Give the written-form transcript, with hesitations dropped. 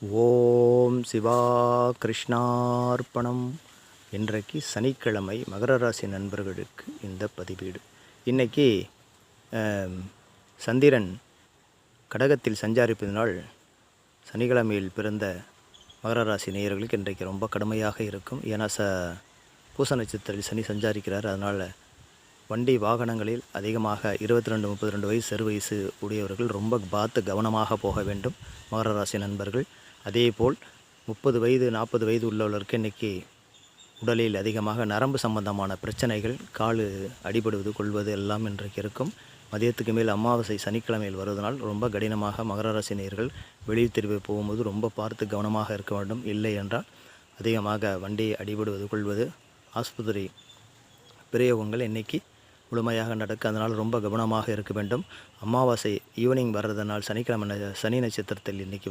ஓம் சிவா கிருஷ்ணார்ப்பணம். இன்றைக்கு சனிக்கிழமை மகர ராசி நண்பர்களுக்கு இந்த பதிவீடு. இன்றைக்கி சந்திரன் கடகத்தில் சஞ்சாரிப்பதனால் சனிக்கிழமையில் பிறந்த மகர ராசி நேயர்களுக்கு இன்றைக்கு ரொம்ப கடுமையாக இருக்கும். ஏன்னா பூச நட்சத்திரத்தில் சனி சஞ்சாரிக்கிறார். அதனால் வண்டி வாகனங்களில் அதிகமாக 22-32 வயசு சிறு வயசு உடையவர்கள் ரொம்ப பார்த்து கவனமாக போக வேண்டும் மகர ராசி நண்பர்கள். அதேபோல் 30 வயது 40 வயது உள்ளவர்களுக்கு இன்றைக்கி உடலில் அதிகமாக நரம்பு சம்பந்தமான பிரச்சனைகள், கால் அடிபடுவது கொள்வது எல்லாம் இன்றைக்கு இருக்கும். மதியத்துக்கு மேல் அமாவாசை சனிக்கிழமையில் வருவதனால் ரொம்ப கடினமாக மகர ராசினியர்கள் வெளியில் திரும்பி போகும்போது ரொம்ப பார்த்து கவனமாக இருக்க வேண்டும். இல்லை என்றால் அதிகமாக வண்டி அடிபடுவது கொள்வது, ஆஸ்பத்திரி பிரயோகங்கள் இன்றைக்கி முழுமையாக நடக்கும். அதனால் ரொம்ப கவனமாக இருக்க வேண்டும். அமாவாசை ஈவினிங் வர்றதுனால் சனிக்கிழமை சனி நட்சத்திரத்தில் இன்றைக்கி